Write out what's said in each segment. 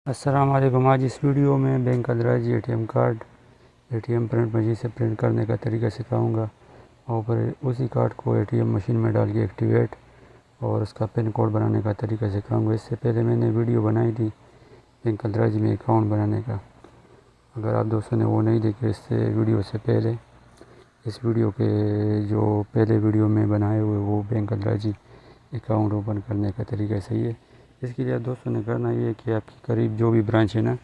السلام علیکم۔ آج اس ویڈیو میں بینک ادراجی A T M print machine سے پرنٹ کرنے کا طریقہ سکھاؤں گا، اور پھر اسی کارڈ کو اے ٹی ایم مشین میں ڈال کے ایکٹیویٹ اور اس کا پن کوڈ بنانے کا طریقہ سکھاؤں گا۔ اس سے پہلے میں نے ویڈیو بنائی تھی بینک ادراجی میں اکاؤنٹ بنانے کا، اگر آپ دوستوں نے وہ نہیں دیکھے اس سے ویڈیو سے پہلے، اس ویڈیو کے جو پہلے ویڈیو میں بنائے ہوئے وہ بینک ادراجی اکاؤنٹ اوپن کرنے کا طریقہ صحیح ہے۔ اس کے لیے آپ دوستوں نے کرنا یہ ہے کہ آپ کے قریب جو بھی برانچ ہے نا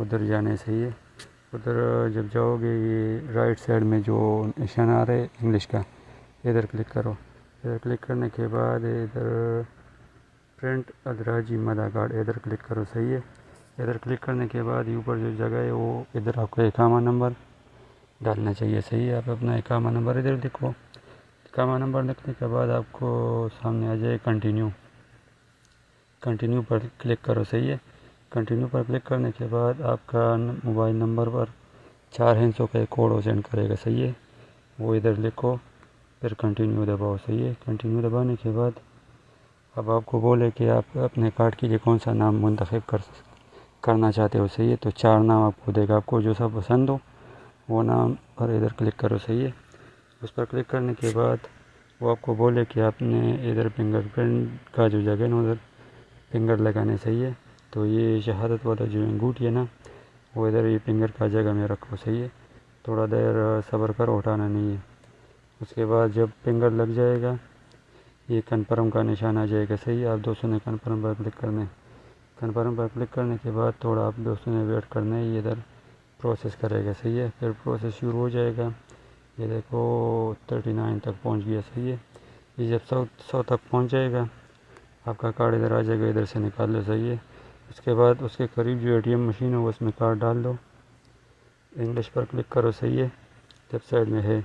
ادھر جانے صحیح ہے۔ ادھر جب جاؤ گے یہ رائٹ سائڈ میں جو نشان آ رہا ہے انگلش کا، ادھر کلک کرو۔ ادھر کلک کرنے کے بعد ادھر پرنٹ ادراجی مدہ کارڈ ادھر کلک کرو صحیح ہے۔ ادھر کلک کرنے کے بعد اوپر جو جگہ ہے وہ ادھر آپ کو اقامہ نمبر ڈالنا چاہیے صحیح ہے۔ آپ اپنا اقامہ نمبر ادھر لکھو۔ اقامہ نمبر لکھنے کے بعد آپ کو سامنے آ جائے کنٹینیو پر کلک کرو صحیح ہے۔ کنٹینیو پر کلک کرنے کے بعد آپ کا موبائل نمبر پر 4 ہندسوں کا ایک کوڈ سینڈ کرے گا صحیح ہے، وہ ادھر لکھو، پھر کنٹینیو دباؤ صحیح ہے۔ کنٹینیو دبانے کے بعد اب آپ کو بولے کہ آپ اپنے کارڈ کے لیے کون سا نام منتخب کرنا چاہتے ہو صحیح ہے، تو 4 نام آپ کو دے گا، آپ کو جو سا پسند ہو وہ نام پر ادھر کلک کرو صحیح ہے۔ اس پر کلک کرنے کے بعد وہ آپ کو بولے کہ آپ نے ادھر فنگر پرنٹ کا جو جگہ ہے نا ادھر فنگر لگانے صحیح ہے، تو یہ شہادت والا جو انگوٹھی ہے نا وہ ادھر یہ فنگر کا جگہ میں رکھو صحیح ہے۔ تھوڑا دیر صبر کرو، اٹھانا نہیں ہے۔ اس کے بعد جب فنگر لگ جائے گا یہ کنفرم کا نشان آ جائے گا صحیح ہے۔ آپ دوستوں نے کنفرم پر کلک کرنا ہے۔ کنفرم پر کلک کرنے کے بعد تھوڑا آپ دوستوں نے ویٹ کرنا ہے، یہ ادھر پروسیس کرے گا صحیح ہے۔ پھر پروسیس شروع ہو جائے گا، یہ دیکھو 39 تک پہنچ گیا صحیح ہے۔ یہ جب 100 تک پہنچ جائے گا آپ کا کارڈ ادھر آ جائے گا، ادھر سے نکال لو صحیح ہے۔ اس کے بعد اس کے قریب جو اے ٹی ایم مشین ہے وہ اس میں کارڈ ڈال دو، انگلش پر کلک کرو صحیح ہے، لیفٹ سائڈ میں ہے۔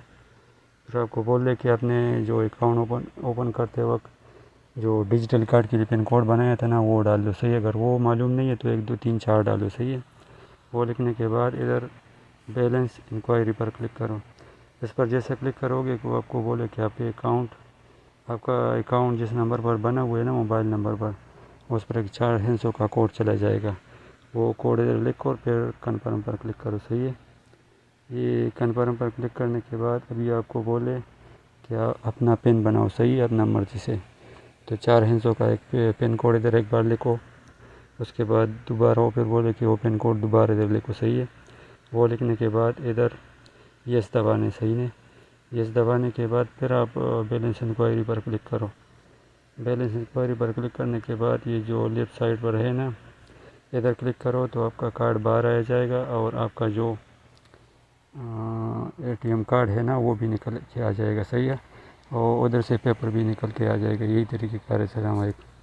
پھر آپ کو بول دے کہ آپ نے جو اکاؤنٹ اوپن کرتے وقت جو ڈیجیٹل کارڈ کے لیے پن کوڈ بنایا تھا نا وہ ڈال دو صحیح ہے۔ اگر وہ معلوم نہیں ہے تو 1 2 3 4 ڈالو صحیح ہے۔ وہ لکھنے کے بعد ادھر بیلنس انکوائری پر کلک کرو۔ اس پر جیسے کلک کرو گے کہ وہ آپ کو بولے کہ آپ کا اکاؤنٹ جس نمبر پر بنا ہوا ہے نا موبائل نمبر پر، اس پر ایک 4 ہندسوں کا کوڈ چلا جائے گا، وہ کوڈ ادھر لکھو اور پھر کنفرم پر کلک کرو صحیح ہے۔ یہ کنفرم پر کلک کرنے کے بعد ابھی آپ کو بولے کہ آپ اپنا پن بناؤ صحیح ہے اپنا مرضی سے، تو 4 ہندسوں کا ایک پن کوڈ ادھر ایک بار لکھو۔ اس کے بعد دوبارہ وہ پھر بولے کہ وہ پن کوڈ دوبارہ ادھر لکھو صحیح ہے۔ وہ لکھنے کے بعد ادھر یس دبانے صحیح ہے۔ یس دبانے کے بعد پھر آپ بیلنس انکوائری پر کلک کرو۔ بیلنس انکوائری پر کلک کرنے کے بعد یہ جو لیفٹ سائڈ پر ہے نا ادھر کلک کرو تو آپ کا کارڈ باہر آ جائے گا، اور آپ کا جو اے ٹی ایم کارڈ ہے نا وہ بھی نکل کے آ جائے گا صحیح ہے، اور ادھر سے پیپر بھی نکل کے آ جائے گا۔ یہی طریقہ کار ہے۔ السلام علیکم۔